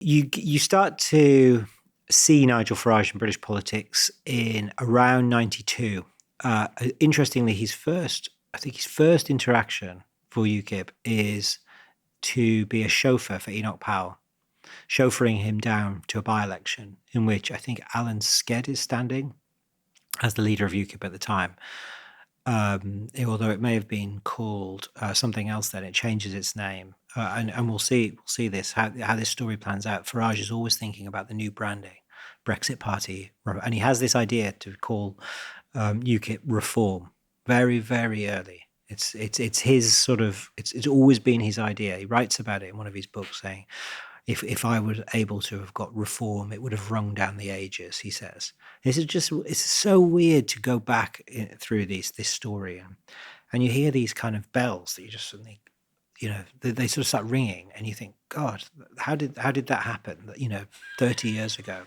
you start to see Nigel Farage in British politics in around 92. Interestingly, his first interaction for UKIP is to be a chauffeur for Enoch Powell, chauffeuring him down to a by-election in which I think Alan Sked is standing as the leader of UKIP at the time. Although it may have been called something else then, it changes its name. And we'll see this, how this story plans out. Farage is always thinking about the new branding, Brexit Party, and he has this idea to call UKIP Reform very, very early. It's his sort of, it's always been his idea. He writes about it in one of his books saying, if I were able to have got reform, it would have rung down the ages, he says. It's so weird to go back through this story and you hear these kind of bells that you just suddenly, they sort of start ringing and you think, God, how did that happen? 30 years ago.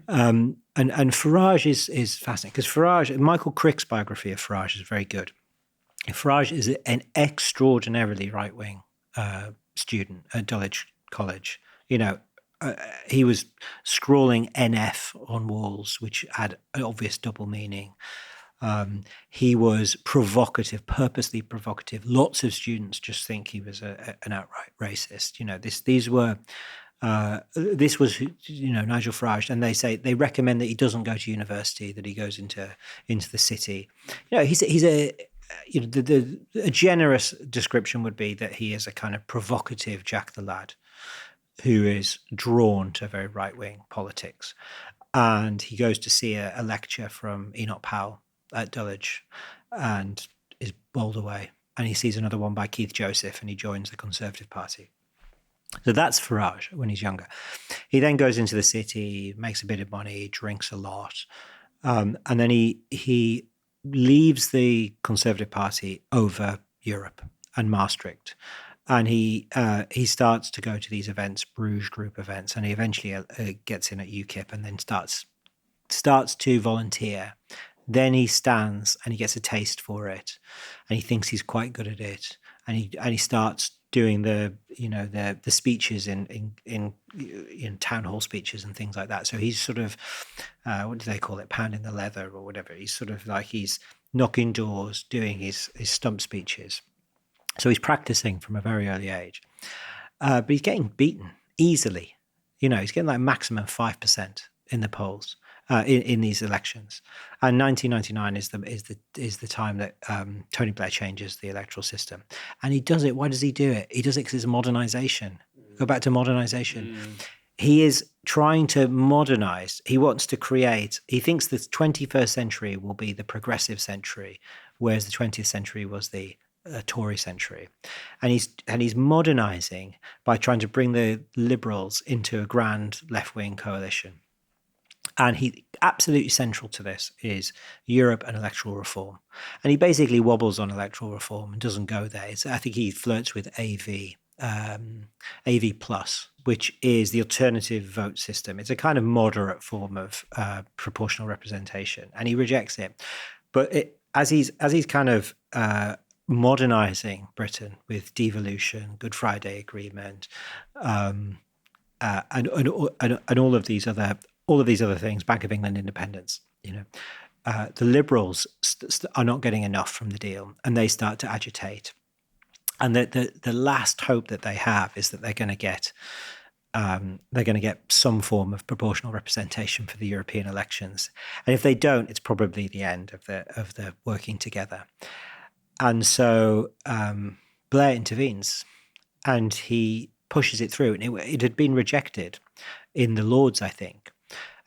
And Farage is fascinating because Farage, Michael Crick's biography of Farage is very good. Farage is an extraordinarily right-wing student at Dulwich College. He was scrawling NF on walls, which had an obvious double meaning. He was provocative, purposely provocative. Lots of students just think he was an outright racist. This was Nigel Farage, and they recommend that he doesn't go to university, that he goes into the city. He's a generous description would be that he is a kind of provocative Jack the Lad who is drawn to very right-wing politics. And he goes to see a lecture from Enoch Powell at Dulwich and is bowled away. And he sees another one by Keith Joseph and he joins the Conservative Party. So that's Farage when he's younger. He then goes into the city, makes a bit of money, drinks a lot. And then he leaves the Conservative Party over Europe and Maastricht. And he starts to go to these events, Bruges Group events, and he eventually gets in at UKIP and then starts to volunteer. Then he stands and he gets a taste for it, and he thinks he's quite good at it, and he starts doing the speeches in town hall speeches and things like that. So he's sort of what do they call it, pounding the leather or whatever. He's sort of like he's knocking doors, doing his stump speeches. So he's practicing from a very early age, but he's getting beaten easily. He's getting like maximum 5% in the polls in these elections. And 1999 is the time that Tony Blair changes the electoral system, and he does it. Why does he do it? He does it because it's modernization. Go back to modernization. He is trying to modernize. He wants to create. He thinks the 21st century will be the progressive century, whereas the 20th century was the Tory century, and he's modernizing by trying to bring the Liberals into a grand left-wing coalition. And he absolutely central to this is Europe and electoral reform. And he basically wobbles on electoral reform and doesn't go there. I think he flirts with AV Plus, which is the alternative vote system. It's a kind of moderate form of proportional representation, and he rejects it. But as he's kind of modernizing Britain with devolution, Good Friday Agreement, and all of these other things, Bank of England independence, the Liberals are not getting enough from the deal, and they start to agitate. And the last hope that they have is that they're going to get some form of proportional representation for the European elections. And if they don't, it's probably the end of the working together. And so Blair intervenes and he pushes it through. And it had been rejected in the Lords, I think.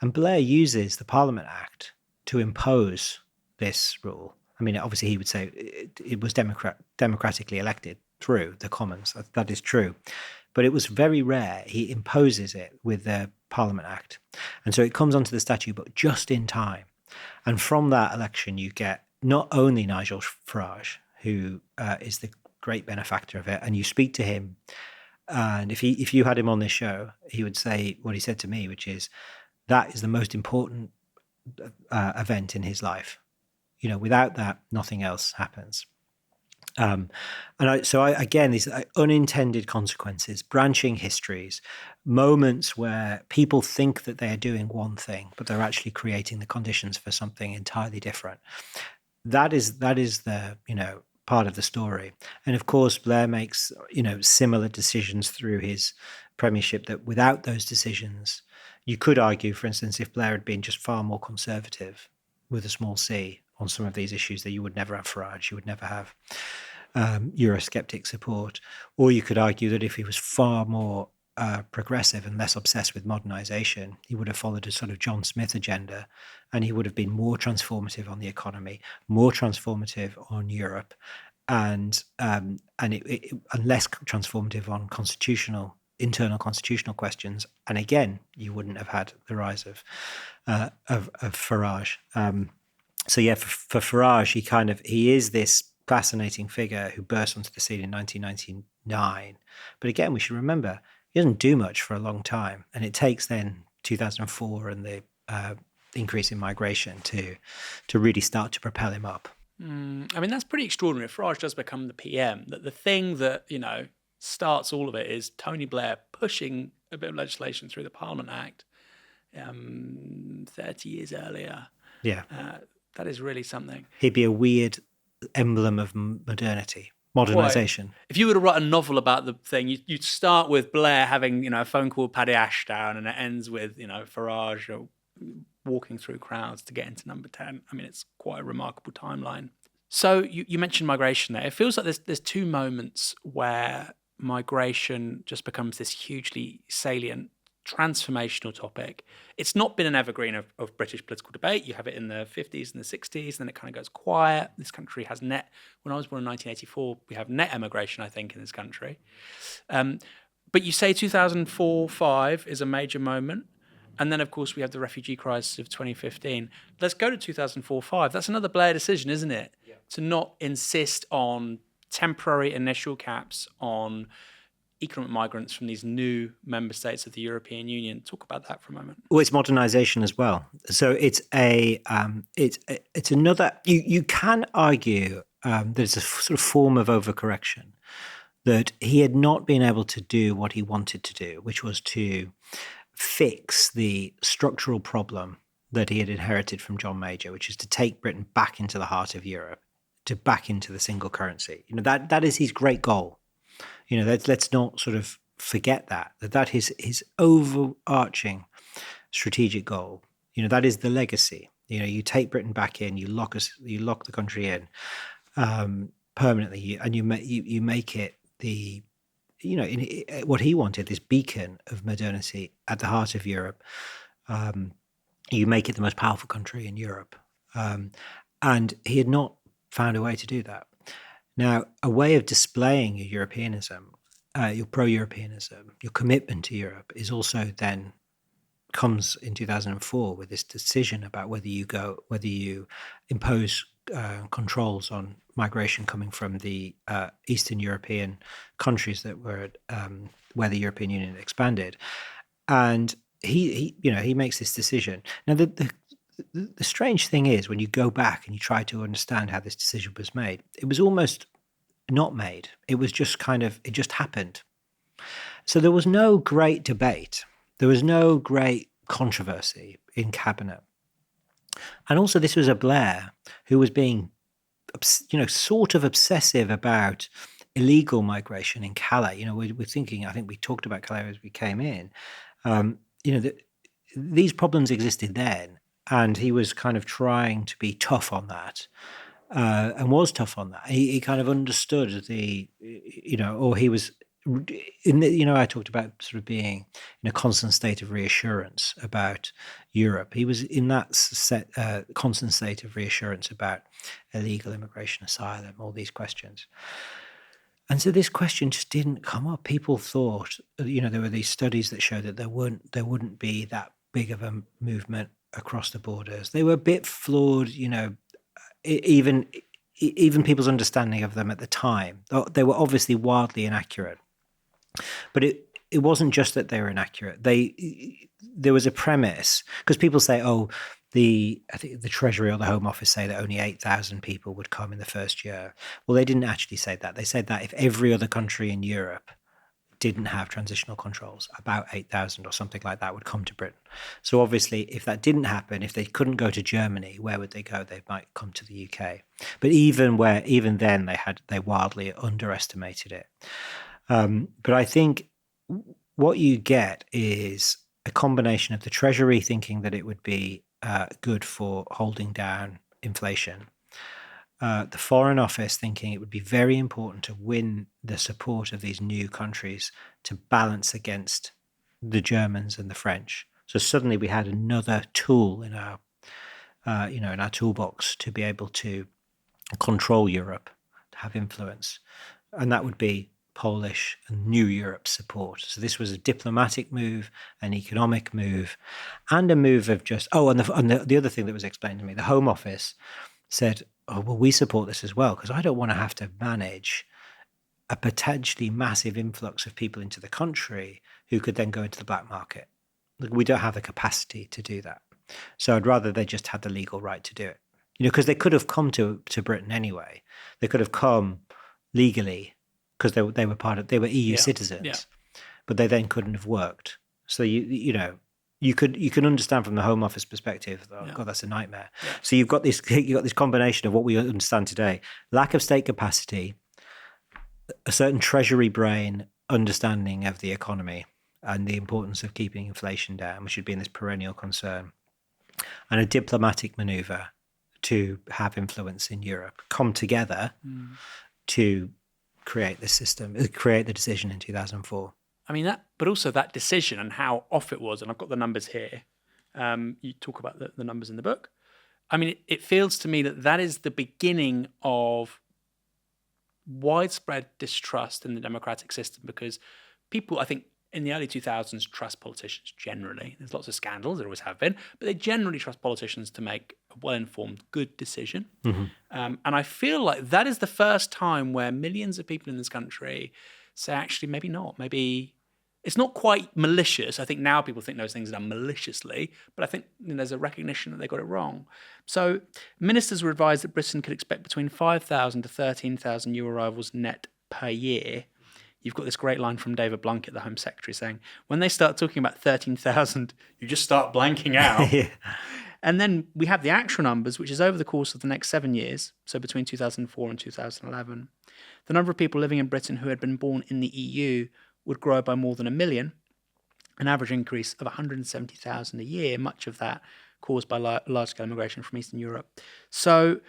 And Blair uses the Parliament Act to impose this rule. I mean, obviously he would say it was democratically elected through the Commons. That is true. But it was very rare. He imposes it with the Parliament Act. And so it comes onto the statute book just in time. And from that election, you get not only Nigel Farage, who is the great benefactor of it, and you speak to him, and if you had him on this show, he would say what he said to me, which is that is the most important event in his life. Without that, nothing else happens. Again, these unintended consequences, branching histories, moments where people think that they are doing one thing, but they're actually creating the conditions for something entirely different. That is the, part of the story. And of course, Blair makes, similar decisions through his premiership that without those decisions, you could argue, for instance, if Blair had been just far more conservative with a small c on some of these issues, that you would never have Farage, you would never have Eurosceptic support. Or you could argue that if he was far more progressive and less obsessed with modernization, he would have followed a sort of John Smith agenda, and he would have been more transformative on the economy, more transformative on Europe, and less transformative on internal constitutional questions. And again, you wouldn't have had the rise of Farage. So yeah, for Farage, he is this fascinating figure who burst onto the scene in 1999. But again, we should remember, he doesn't do much for a long time. And it takes then 2004 and the increase in migration to really start to propel him up. I mean, that's pretty extraordinary. If Farage does become the PM, that the thing that, starts all of it is Tony Blair pushing a bit of legislation through the Parliament Act 30 years earlier. Yeah. That is really something. He'd be a weird emblem of modernization. If you were to write a novel about the thing, you'd start with Blair having, a phone call with Paddy Ashdown, and it ends with, Farage walking through crowds to get into number 10. I mean, it's quite a remarkable timeline. So you mentioned migration there. It feels like there's two moments where migration just becomes this hugely salient, transformational topic. It's not been an evergreen of British political debate. You have it in the 50s and the 60s, and then it kind of goes quiet. This country has when I was born in 1984, we have net emigration, I think, in this country. But you say 2004-05 is a major moment. And then, of course, we have the refugee crisis of 2015. Let's go to 2004-05. That's another Blair decision, isn't it? Yeah. To not insist on temporary initial caps on economic migrants from these new member states of the European Union. Talk about that for a moment. Well, it's modernization as well. So it's it's another. You can argue that it's a sort of form of overcorrection, that he had not been able to do what he wanted to do, which was to fix the structural problem that he had inherited from John Major, which is to take Britain back into the heart of Europe, to back into the single currency. That is his great goal. Let's not sort of forget that is his overarching strategic goal. That is the legacy. You take Britain back in, you lock the country in permanently, and you make it the what he wanted, this beacon of modernity at the heart of Europe. You make it the most powerful country in Europe, and he had not found a way to do that. Now, a way of displaying your Europeanism, your pro-Europeanism, your commitment to Europe is also then comes in 2004 with this decision about whether you impose controls on migration coming from the Eastern European countries that were where the European Union expanded, and he makes this decision. Now, the strange thing is, when you go back and you try to understand how this decision was made, it was almost not made. It was just it just happened. So there was no great debate. There was no great controversy in cabinet. And also, this was a Blair who was being, sort of obsessive about illegal migration in Calais. We're thinking, I think we talked about Calais as we came in. These problems existed then. And he was kind of trying to be tough on that, and was tough on that. He kind of understood or he was I talked about sort of being in a constant state of reassurance about Europe. He was in that constant state of reassurance about illegal immigration, asylum, all these questions. And so this question just didn't come up. People thought, there were these studies that showed that there wouldn't be that big of a movement across the borders. They were a bit flawed, even people's understanding of them at the time. They were obviously wildly inaccurate. But it wasn't just that they were inaccurate. There was a premise, because people say, I think the Treasury or the Home Office say that only 8,000 people would come in the first year. Well, they didn't actually say that. They said that if every other country in Europe didn't have transitional controls. About 8,000 or something like that would come to Britain. So obviously, if that didn't happen, if they couldn't go to Germany, where would they go? They might come to the UK. But even then, they wildly underestimated it. But I think what you get is a combination of the Treasury thinking that it would be good for holding down inflation, the Foreign Office thinking it would be very important to win the support of these new countries to balance against the Germans and the French. So suddenly we had another tool in our, in our toolbox to be able to control Europe, to have influence, and that would be Polish and New Europe support. So this was a diplomatic move, an economic move, and a move of just and the other thing that was explained to me, the Home Office said, oh, well, we support this as well, because I don't want to have to manage a potentially massive influx of people into the country who could then go into the black market. We don't have the capacity to do that. So I'd rather they just had the legal right to do it. Because they could have come to Britain anyway. They could have come legally because they were EU citizens, but they then couldn't have worked. So you can understand from the Home Office perspective, God, that's a nightmare. Yeah. So you've got this combination of what we understand today: lack of state capacity, a certain Treasury brain understanding of the economy and the importance of keeping inflation down, which should be in this perennial concern, and a diplomatic maneuver to have influence in Europe come together to create the system, create the decision in 2004. I mean, but also that decision and how off it was, and I've got the numbers here. You talk about the numbers in the book. I mean, it feels to me that is the beginning of widespread distrust in the democratic system, because people, I think, in the early 2000s trust politicians generally. There's lots of scandals, there always have been, but they generally trust politicians to make a well-informed, good decision. Mm-hmm. And I feel like that is the first time where millions of people in this country say, actually, maybe not. Maybe it's not quite malicious. I think now people think those things are done maliciously, but I think there's a recognition that they got it wrong. So ministers were advised that Britain could expect between 5,000 to 13,000 new arrivals net per year. You've got this great line from David Blunkett, the Home Secretary, saying, when they start talking about 13,000, you just start blanking out. Yeah. And then we have the actual numbers, which is over the course of the next 7 years, so between 2004 and 2011. The number of people living in Britain who had been born in the EU would grow by more than 1 million, an average increase of 170,000 a year, much of that caused by large-scale immigration from Eastern Europe. So,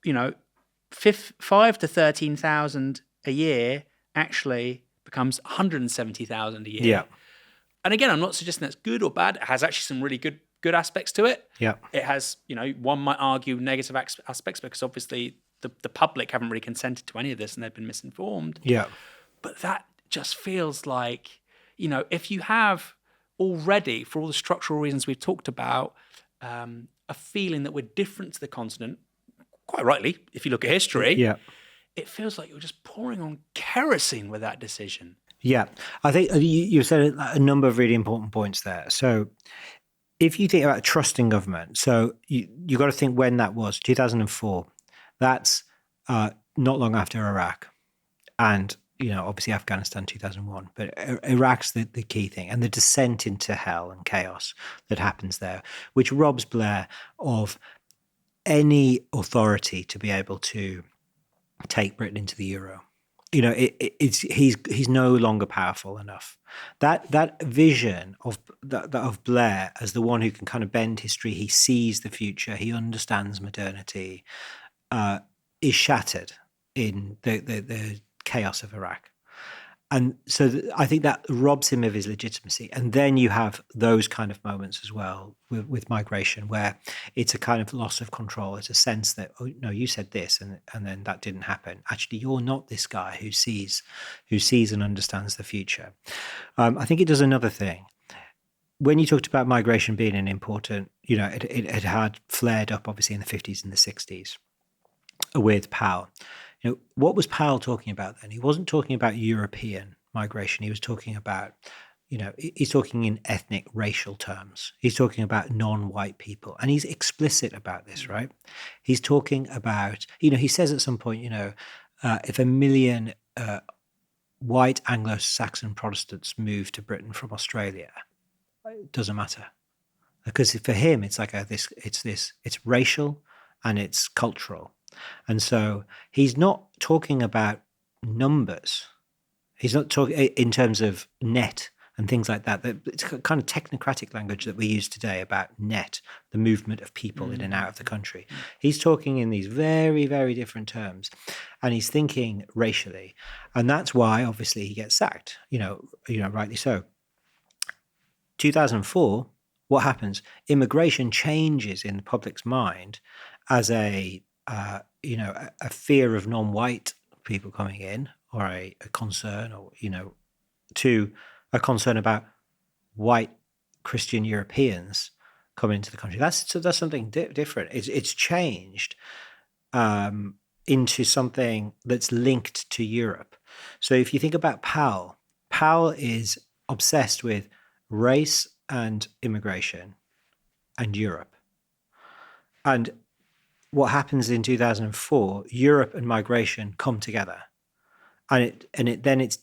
5 to 13,000 a year actually becomes 170,000 a year. Yeah. And again, I'm not suggesting that's good or bad. It has actually some really good aspects to it. Yeah. It has, one might argue negative aspects because obviously the public haven't really consented to any of this and they've been misinformed. Yeah. But that just feels like, if you have already, for all the structural reasons we've talked about, a feeling that we're different to the continent, quite rightly, if you look at history, it feels like you're just pouring on kerosene with that decision. Yeah, I think you said a number of really important points there. So if you think about trusting government, so you got to think when that was, 2004. That's not long after Iraq. And, obviously Afghanistan, 2001. But Iraq's the key thing. And the descent into hell and chaos that happens there, which robs Blair of any authority to be able to take Britain into the euro. He's no longer powerful enough. That vision of Blair as the one who can kind of bend history, he sees the future, he understands modernity, is shattered in the chaos of Iraq. And so I think that robs him of his legitimacy. And then you have those kind of moments as well with migration, where it's a kind of loss of control. It's a sense that, oh, no, you said this and then that didn't happen. Actually, you're not this guy who sees and understands the future. I think it does another thing. When you talked about migration being an important, it had flared up obviously in the 50s and the 60s with Powell. What was Powell talking about then? He wasn't talking about European migration. He was talking about, he's talking in ethnic, racial terms. He's talking about non-white people. And he's explicit about this, right? He's talking about, he says at some point, if 1 million white Anglo-Saxon Protestants moved to Britain from Australia, it doesn't matter. Because for him, it's like it's racial and it's cultural. And so he's not talking about numbers. He's not talking in terms of net and things like that. It's kind of technocratic language that we use today about net, the movement of people in and out of the country. He's talking in these very, very different terms, and he's thinking racially. And that's why, obviously, he gets sacked, rightly so. 2004, what happens? Immigration changes in the public's mind as a fear of non-white people coming in, or a concern, or to a concern about white Christian Europeans coming into the country. That's something different. It's changed into something that's linked to Europe. So if you think about Powell is obsessed with race and immigration and Europe. And what happens in 2004, Europe and migration come together. And it's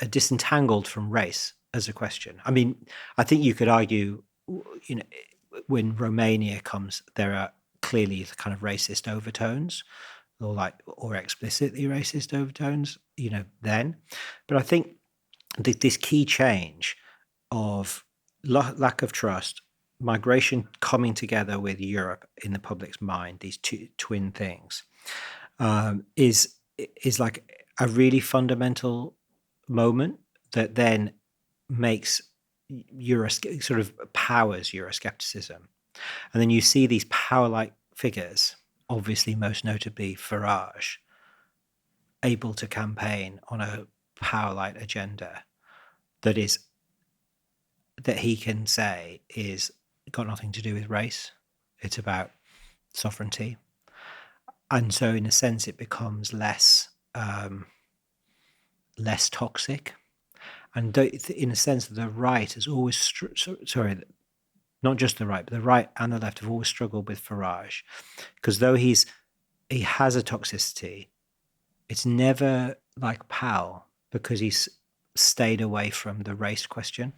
disentangled from race as a question. I mean, I think you could argue, when Romania comes, there are clearly the kind of racist overtones, or explicitly racist overtones, then. But I think this key change of lack of trust, migration coming together with Europe in the public's mind, these two twin things, is like a really fundamental moment that then makes sort of powers Euroscepticism. And then you see these power-like figures, obviously most notably Farage, able to campaign on a power-like agenda that he can say is got nothing to do with race. It's about sovereignty. And so in a sense, it becomes less toxic. And in a sense, the right has always, not just the right, but the right and the left have always struggled with Farage. Because though he has a toxicity, it's never like Powell, because he's stayed away from the race question.